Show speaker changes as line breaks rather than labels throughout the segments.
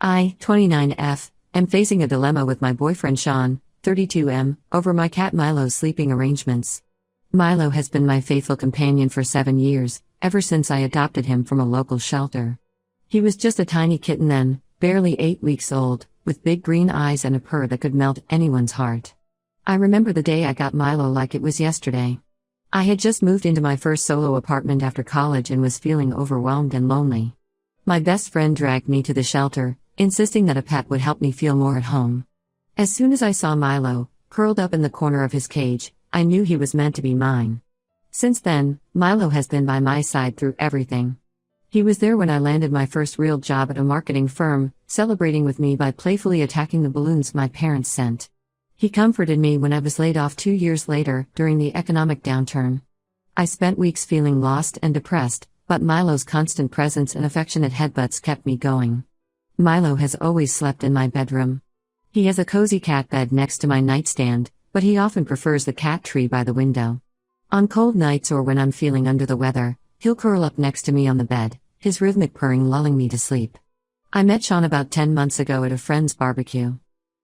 I, 29F, am facing a dilemma with my boyfriend Sean, 32M, over my cat Milo's sleeping arrangements. Milo has been my faithful companion for 7 years, ever since I adopted him from a local shelter. He was just a tiny kitten then, barely 8 weeks old, with big green eyes and a purr that could melt anyone's heart. I remember the day I got Milo like it was yesterday. I had just moved into my first solo apartment after college and was feeling overwhelmed and lonely. My best friend dragged me to the shelter, insisting that a pet would help me feel more at home. As soon as I saw Milo, curled up in the corner of his cage, I knew he was meant to be mine. Since then, Milo has been by my side through everything. He was there when I landed my first real job at a marketing firm, celebrating with me by playfully attacking the balloons my parents sent. He comforted me when I was laid off 2 years later, during the economic downturn. I spent weeks feeling lost and depressed, but Milo's constant presence and affectionate headbutts kept me going. Milo has always slept in my bedroom. He has a cozy cat bed next to my nightstand, but he often prefers the cat tree by the window. On cold nights or when I'm feeling under the weather, he'll curl up next to me on the bed, his rhythmic purring lulling me to sleep. I met Sean about 10 months ago at a friend's barbecue.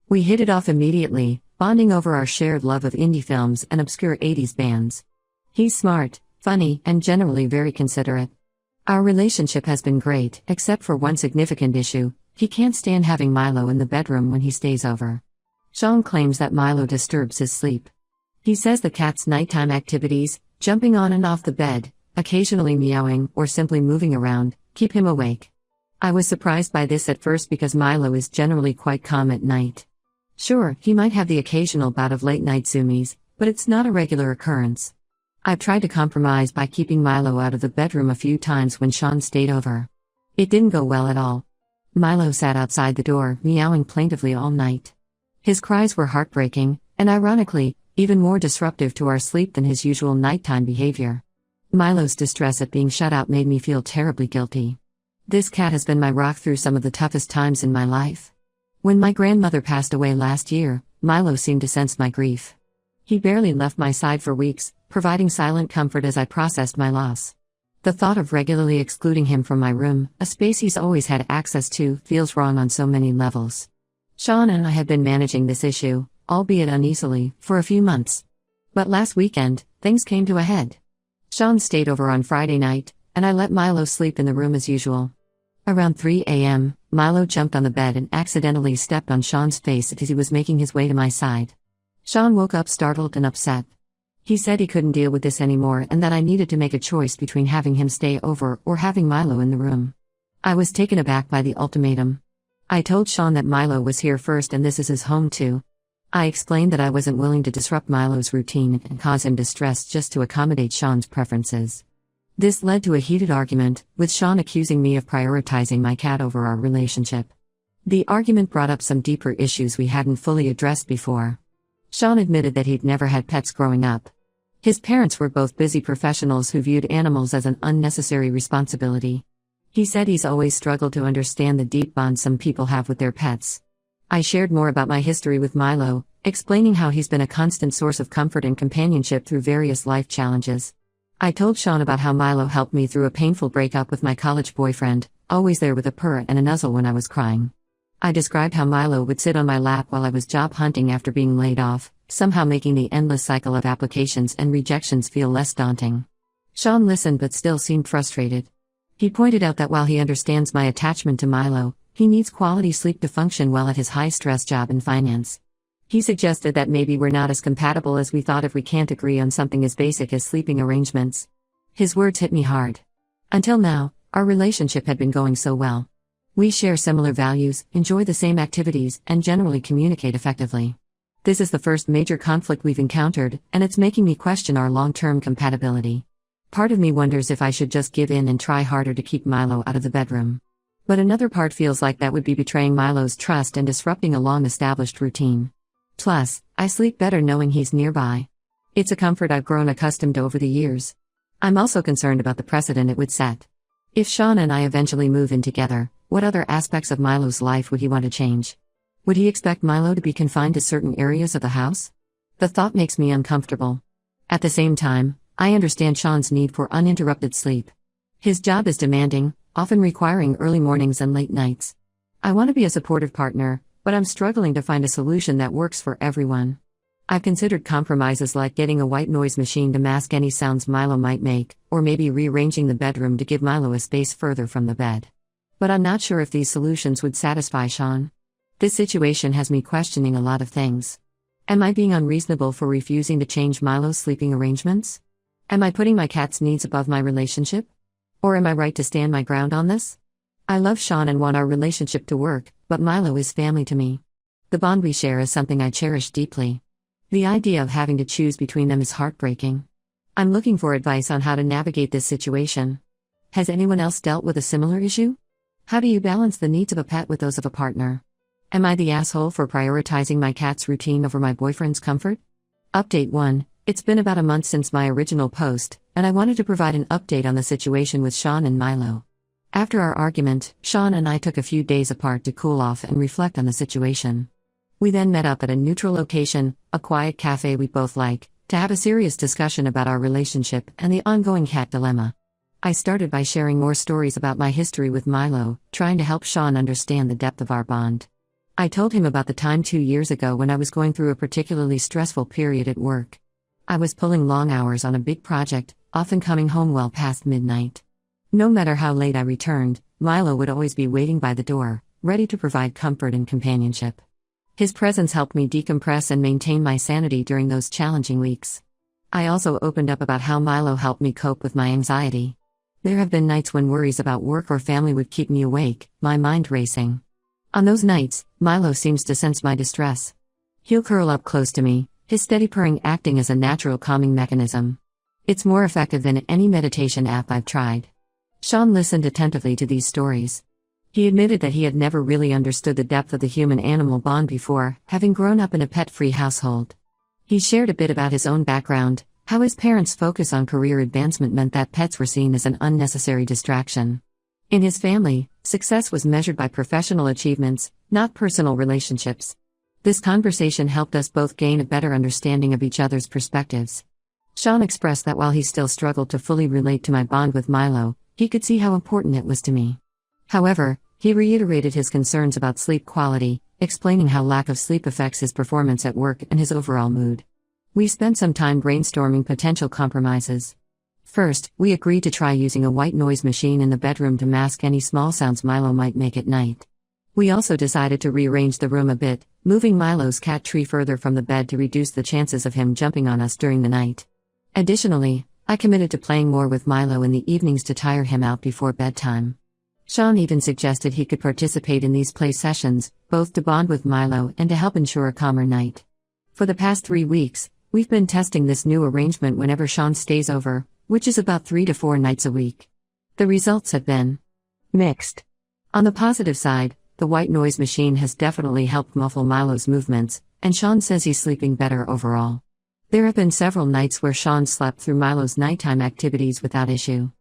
We hit it off immediately, bonding over our shared love of indie films and obscure 80s bands. He's smart, funny, and generally very considerate. Our relationship has been great, except for one significant issue: he can't stand having Milo in the bedroom when he stays over. Sean claims that Milo disturbs his sleep. He says the cat's nighttime activities, jumping on and off the bed, occasionally meowing or simply moving around, keep him awake. I was surprised by this at first because Milo is generally quite calm at night. Sure, he might have the occasional bout of late-night zoomies, but it's not a regular occurrence. I've tried to compromise by keeping Milo out of the bedroom a few times when Sean stayed over. It didn't go well at all. Milo sat outside the door, meowing plaintively all night. His cries were heartbreaking, and ironically, even more disruptive to our sleep than his usual nighttime behavior. Milo's distress at being shut out made me feel terribly guilty. This cat has been my rock through some of the toughest times in my life. When my grandmother passed away last year, Milo seemed to sense my grief. He barely left my side for weeks, providing silent comfort as I processed my loss. The thought of regularly excluding him from my room, a space he's always had access to, feels wrong on so many levels. Sean and I had been managing this issue, albeit uneasily, for a few months. But last weekend, things came to a head. Sean stayed over on Friday night, and I let Milo sleep in the room as usual. Around 3 a.m., Milo jumped on the bed and accidentally stepped on Sean's face as he was making his way to my side. Sean woke up startled and upset. He said he couldn't deal with this anymore and that I needed to make a choice between having him stay over or having Milo in the room. I was taken aback by the ultimatum. I told Sean that Milo was here first and this is his home too. I explained that I wasn't willing to disrupt Milo's routine and cause him distress just to accommodate Sean's preferences. This led to a heated argument, with Sean accusing me of prioritizing my cat over our relationship. The argument brought up some deeper issues we hadn't fully addressed before. Sean admitted that he'd never had pets growing up. His parents were both busy professionals who viewed animals as an unnecessary responsibility. He said he's always struggled to understand the deep bond some people have with their pets. I shared more about my history with Milo, explaining how he's been a constant source of comfort and companionship through various life challenges. I told Sean about how Milo helped me through a painful breakup with my college boyfriend, always there with a purr and a nuzzle when I was crying. I described how Milo would sit on my lap while I was job hunting after being laid off, somehow making the endless cycle of applications and rejections feel less daunting. Sean listened but still seemed frustrated. He pointed out that while he understands my attachment to Milo, he needs quality sleep to function well at his high-stress job in finance. He suggested that maybe we're not as compatible as we thought if we can't agree on something as basic as sleeping arrangements. His words hit me hard. Until now, our relationship had been going so well. We share similar values, enjoy the same activities, and generally communicate effectively. This is the first major conflict we've encountered, and it's making me question our long-term compatibility. Part of me wonders if I should just give in and try harder to keep Milo out of the bedroom. But another part feels like that would be betraying Milo's trust and disrupting a long-established routine. Plus, I sleep better knowing he's nearby. It's a comfort I've grown accustomed to over the years. I'm also concerned about the precedent it would set. If Sean and I eventually move in together, what other aspects of Milo's life would he want to change? Would he expect Milo to be confined to certain areas of the house? The thought makes me uncomfortable. At the same time, I understand Sean's need for uninterrupted sleep. His job is demanding, often requiring early mornings and late nights. I want to be a supportive partner, but I'm struggling to find a solution that works for everyone. I've considered compromises like getting a white noise machine to mask any sounds Milo might make, or maybe rearranging the bedroom to give Milo a space further from the bed. But I'm not sure if these solutions would satisfy Sean. This situation has me questioning a lot of things. Am I being unreasonable for refusing to change Milo's sleeping arrangements? Am I putting my cat's needs above my relationship? Or am I right to stand my ground on this? I love Sean and want our relationship to work, but Milo is family to me. The bond we share is something I cherish deeply. The idea of having to choose between them is heartbreaking. I'm looking for advice on how to navigate this situation. Has anyone else dealt with a similar issue? How do you balance the needs of a pet with those of a partner? Am I the asshole for prioritizing my cat's routine over my boyfriend's comfort? Update 1. It's been about a month since my original post, and I wanted to provide an update on the situation with Sean and Milo. After our argument, Sean and I took a few days apart to cool off and reflect on the situation. We then met up at a neutral location, a quiet cafe we both like, to have a serious discussion about our relationship and the ongoing cat dilemma. I started by sharing more stories about my history with Milo, trying to help Sean understand the depth of our bond. I told him about the time 2 years ago when I was going through a particularly stressful period at work. I was pulling long hours on a big project, often coming home well past midnight. No matter how late I returned, Milo would always be waiting by the door, ready to provide comfort and companionship. His presence helped me decompress and maintain my sanity during those challenging weeks. I also opened up about how Milo helped me cope with my anxiety. There have been nights when worries about work or family would keep me awake, my mind racing. On those nights, Milo seems to sense my distress. He'll curl up close to me, his steady purring acting as a natural calming mechanism. It's more effective than any meditation app I've tried. Sean listened attentively to these stories. He admitted that he had never really understood the depth of the human-animal bond before, having grown up in a pet-free household. He shared a bit about his own background, how his parents' focus on career advancement meant that pets were seen as an unnecessary distraction. In his family, success was measured by professional achievements, not personal relationships. This conversation helped us both gain a better understanding of each other's perspectives. Sean expressed that while he still struggled to fully relate to my bond with Milo, he could see how important it was to me. However, he reiterated his concerns about sleep quality, explaining how lack of sleep affects his performance at work and his overall mood. We spent some time brainstorming potential compromises. First, we agreed to try using a white noise machine in the bedroom to mask any small sounds Milo might make at night. We also decided to rearrange the room a bit, moving Milo's cat tree further from the bed to reduce the chances of him jumping on us during the night. Additionally, I committed to playing more with Milo in the evenings to tire him out before bedtime. Sean even suggested he could participate in these play sessions, both to bond with Milo and to help ensure a calmer night. For the past 3 weeks, we've been testing this new arrangement whenever Sean stays over, which is about 3 to 4 nights a week. The results have been mixed. On the positive side, the white noise machine has definitely helped muffle Milo's movements, and Sean says he's sleeping better overall. There have been several nights where Sean slept through Milo's nighttime activities without issue.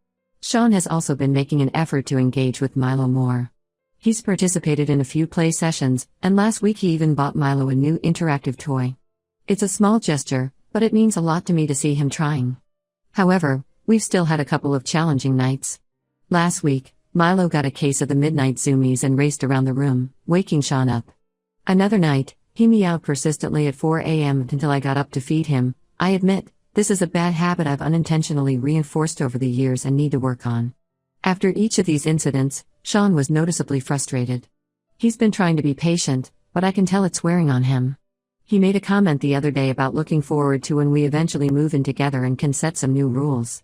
Sean has also been making an effort to engage with Milo more. He's participated in a few play sessions, and last week he even bought Milo a new interactive toy. It's a small gesture, but it means a lot to me to see him trying. However, we've still had a couple of challenging nights. Last week, Milo got a case of the midnight zoomies and raced around the room, waking Sean up. Another night, he meowed persistently at 4 a.m. until I got up to feed him. I admit, this is a bad habit I've unintentionally reinforced over the years and need to work on. After each of these incidents, Sean was noticeably frustrated. He's been trying to be patient, but I can tell it's wearing on him. He made a comment the other day about looking forward to when we eventually move in together and can set some new rules.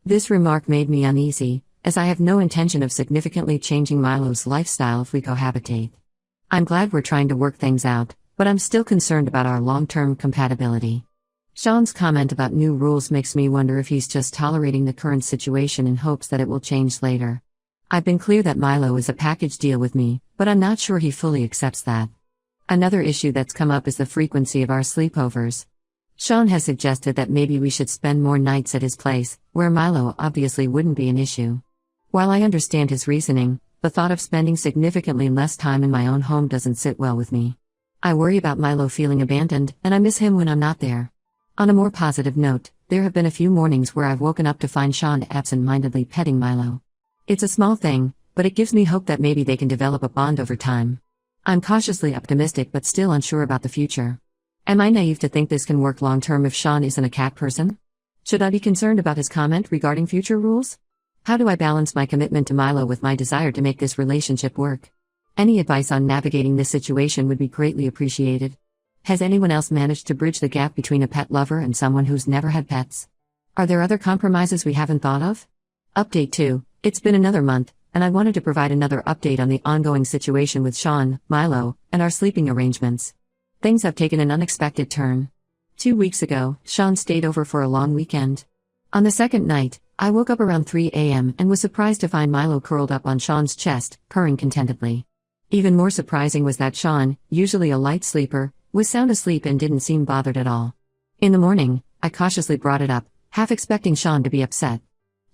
This remark made me uneasy, as I have no intention of significantly changing Milo's lifestyle if we cohabitate. I'm glad we're trying to work things out, but I'm still concerned about our long-term compatibility. Sean's comment about new rules makes me wonder if he's just tolerating the current situation in hopes that it will change later. I've been clear that Milo is a package deal with me, but I'm not sure he fully accepts that. Another issue that's come up is the frequency of our sleepovers. Sean has suggested that maybe we should spend more nights at his place, where Milo obviously wouldn't be an issue. While I understand his reasoning, the thought of spending significantly less time in my own home doesn't sit well with me. I worry about Milo feeling abandoned, and I miss him when I'm not there. On a more positive note, there have been a few mornings where I've woken up to find Sean absent-mindedly petting Milo. It's a small thing, but it gives me hope that maybe they can develop a bond over time. I'm cautiously optimistic but still unsure about the future. Am I naive to think this can work long term if Sean isn't a cat person? Should I be concerned about his comment regarding future rules? How do I balance my commitment to Milo with my desire to make this relationship work? Any advice on navigating this situation would be greatly appreciated. Has anyone else managed to bridge the gap between a pet lover and someone who's never had pets? Are there other compromises we haven't thought of? Update 2. It's been another month, and I wanted to provide another update on the ongoing situation with Sean, Milo, and our sleeping arrangements. Things have taken an unexpected turn. 2 weeks ago, Sean stayed over for a long weekend. On the second night, I woke up around 3 a.m. and was surprised to find Milo curled up on Sean's chest, purring contentedly. Even more surprising was that Sean, usually a light sleeper, was sound asleep and didn't seem bothered at all. In the morning, I cautiously brought it up, half expecting Sean to be upset.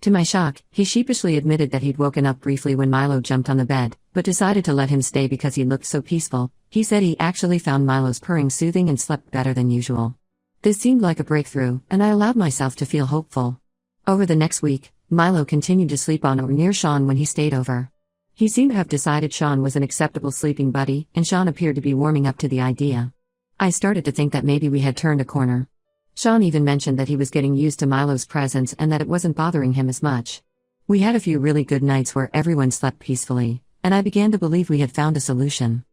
To my shock, he sheepishly admitted that he'd woken up briefly when Milo jumped on the bed, but decided to let him stay because he looked so peaceful. He said he actually found Milo's purring soothing and slept better than usual. This seemed like a breakthrough, and I allowed myself to feel hopeful. Over the next week, Milo continued to sleep on or near Sean when he stayed over. He seemed to have decided Sean was an acceptable sleeping buddy, and Sean appeared to be warming up to the idea. I started to think that maybe we had turned a corner. Sean even mentioned that he was getting used to Milo's presence and that it wasn't bothering him as much. We had a few really good nights where everyone slept peacefully, and I began to believe we had found a solution.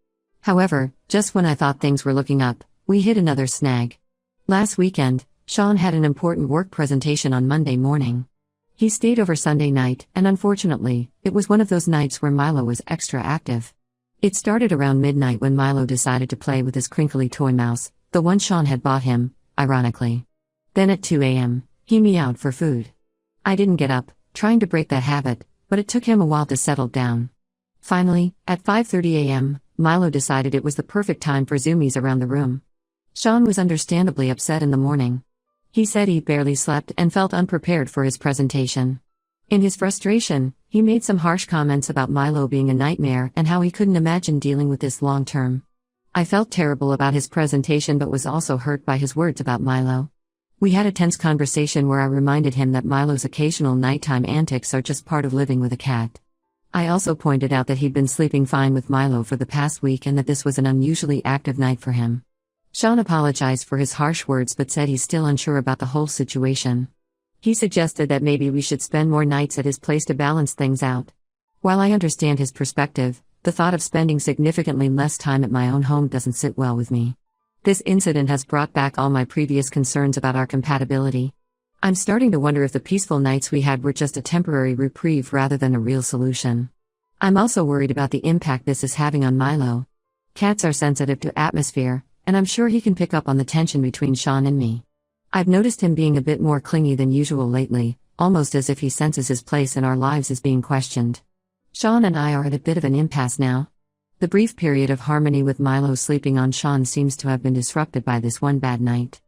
However, just when I thought things were looking up, we hit another snag. Last weekend, Sean had an important work presentation on Monday morning. He stayed over Sunday night, and unfortunately, it was one of those nights where Milo was extra active. It started around midnight when Milo decided to play with his crinkly toy mouse, the one Sean had bought him, ironically. Then at 2 a.m., he meowed for food. I didn't get up, trying to break that habit, but it took him a while to settle down. Finally, at 5:30 a.m., Milo decided it was the perfect time for zoomies around the room. Sean was understandably upset in the morning. He said he barely slept and felt unprepared for his presentation. In his frustration, he made some harsh comments about Milo being a nightmare and how he couldn't imagine dealing with this long term. I felt terrible about his presentation but was also hurt by his words about Milo. We had a tense conversation where I reminded him that Milo's occasional nighttime antics are just part of living with a cat. I also pointed out that he'd been sleeping fine with Milo for the past week and that this was an unusually active night for him. Sean apologized for his harsh words but said he's still unsure about the whole situation. He suggested that maybe we should spend more nights at his place to balance things out. While I understand his perspective, the thought of spending significantly less time at my own home doesn't sit well with me. This incident has brought back all my previous concerns about our compatibility. I'm starting to wonder if the peaceful nights we had were just a temporary reprieve rather than a real solution. I'm also worried about the impact this is having on Milo. Cats are sensitive to atmosphere, and I'm sure he can pick up on the tension between Sean and me. I've noticed him being a bit more clingy than usual lately, almost as if he senses his place in our lives is being questioned. Sean and I are at a bit of an impasse now. The brief period of harmony with Milo sleeping on Sean seems to have been disrupted by this one bad night.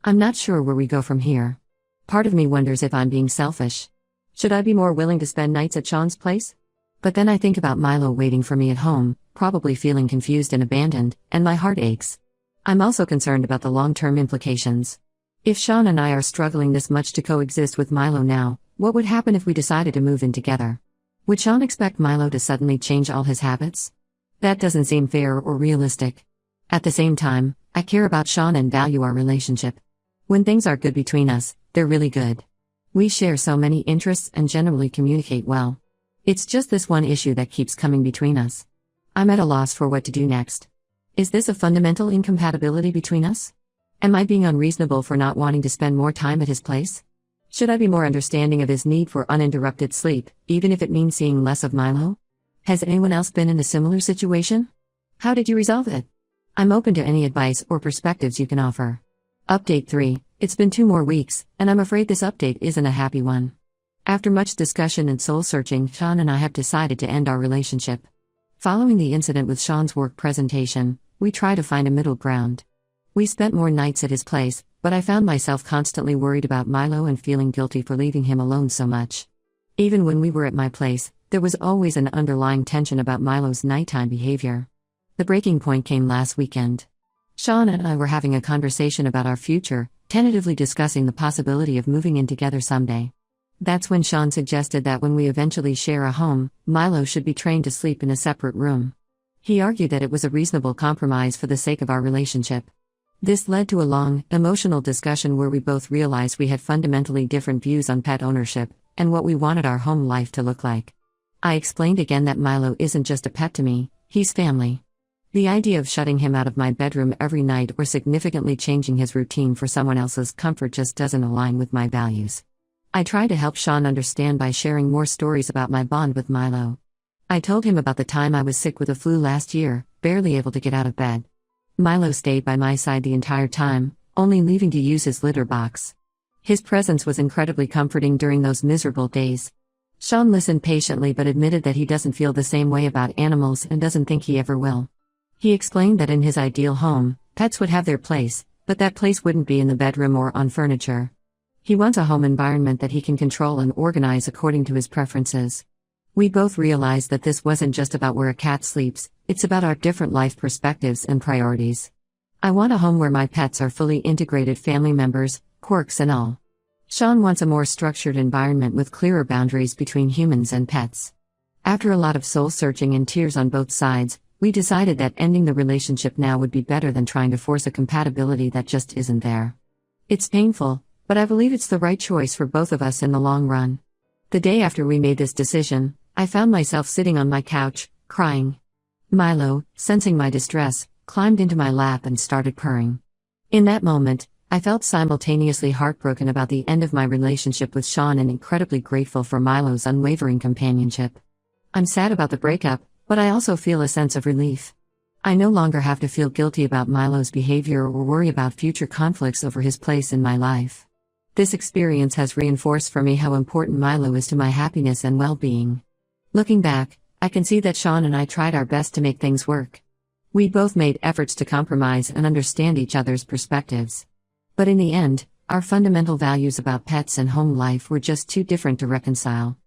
I'm not sure where we go from here. Part of me wonders if I'm being selfish. Should I be more willing to spend nights at Sean's place? But then I think about Milo waiting for me at home, probably feeling confused and abandoned, and my heart aches. I'm also concerned about the long-term implications. If Sean and I are struggling this much to coexist with Milo now, what would happen if we decided to move in together? Would Sean expect Milo to suddenly change all his habits? That doesn't seem fair or realistic. At the same time, I care about Sean and value our relationship. When things are good between us, they're really good. We share so many interests and generally communicate well. It's just this one issue that keeps coming between us. I'm at a loss for what to do next. Is this a fundamental incompatibility between us? Am I being unreasonable for not wanting to spend more time at his place? Should I be more understanding of his need for uninterrupted sleep, even if it means seeing less of Milo? Has anyone else been in a similar situation? How did you resolve it? I'm open to any advice or perspectives you can offer. Update 3. It's been 2 more weeks, and I'm afraid this update isn't a happy one. After much discussion and soul-searching, Sean and I have decided to end our relationship. Following the incident with Sean's work presentation, we try to find a middle ground. We spent more nights at his place, but I found myself constantly worried about Milo and feeling guilty for leaving him alone so much. Even when we were at my place, there was always an underlying tension about Milo's nighttime behavior. The breaking point came last weekend. Sean and I were having a conversation about our future, tentatively discussing the possibility of moving in together someday. That's when Sean suggested that when we eventually share a home, Milo should be trained to sleep in a separate room. He argued that it was a reasonable compromise for the sake of our relationship. This led to a long, emotional discussion where we both realized we had fundamentally different views on pet ownership and what we wanted our home life to look like. I explained again that Milo isn't just a pet to me, he's family. The idea of shutting him out of my bedroom every night or significantly changing his routine for someone else's comfort just doesn't align with my values. I tried to help Sean understand by sharing more stories about my bond with Milo. I told him about the time I was sick with the flu last year, barely able to get out of bed. Milo stayed by my side the entire time, only leaving to use his litter box. His presence was incredibly comforting during those miserable days. Sean listened patiently but admitted that he doesn't feel the same way about animals and doesn't think he ever will. He explained that in his ideal home, pets would have their place, but that place wouldn't be in the bedroom or on furniture. He wants a home environment that he can control and organize according to his preferences. We both realized that this wasn't just about where a cat sleeps, it's about our different life perspectives and priorities. I want a home where my pets are fully integrated family members, quirks and all. Sean wants a more structured environment with clearer boundaries between humans and pets. After a lot of soul-searching and tears on both sides, we decided that ending the relationship now would be better than trying to force a compatibility that just isn't there. It's painful, but I believe it's the right choice for both of us in the long run. The day after we made this decision, I found myself sitting on my couch, crying. Milo, sensing my distress, climbed into my lap and started purring. In that moment, I felt simultaneously heartbroken about the end of my relationship with Sean and incredibly grateful for Milo's unwavering companionship. I'm sad about the breakup, but I also feel a sense of relief. I no longer have to feel guilty about Milo's behavior or worry about future conflicts over his place in my life. This experience has reinforced for me how important Milo is to my happiness and well-being. Looking back, I can see that Sean and I tried our best to make things work. We both made efforts to compromise and understand each other's perspectives. But in the end, our fundamental values about pets and home life were just too different to reconcile.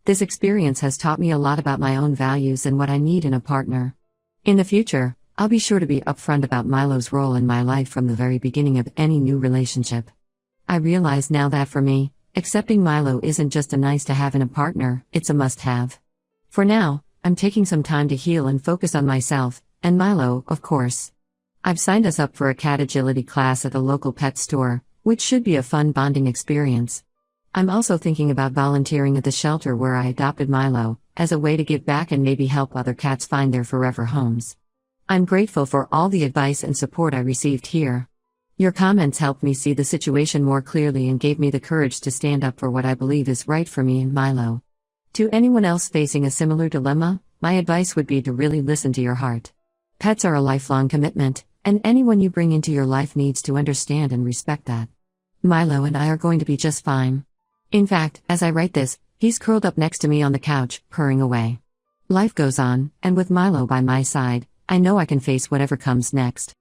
This experience has taught me a lot about my own values and what I need in a partner. In the future, I'll be sure to be upfront about Milo's role in my life from the very beginning of any new relationship. I realize now that for me, accepting Milo isn't just a nice to have in a partner, it's a must-have. For now, I'm taking some time to heal and focus on myself, and Milo, of course. I've signed us up for a cat agility class at the local pet store, which should be a fun bonding experience. I'm also thinking about volunteering at the shelter where I adopted Milo, as a way to give back and maybe help other cats find their forever homes. I'm grateful for all the advice and support I received here. Your comments helped me see the situation more clearly and gave me the courage to stand up for what I believe is right for me and Milo. To anyone else facing a similar dilemma, my advice would be to really listen to your heart. Pets are a lifelong commitment, and anyone you bring into your life needs to understand and respect that. Milo and I are going to be just fine. In fact, as I write this, he's curled up next to me on the couch, purring away. Life goes on, and with Milo by my side, I know I can face whatever comes next.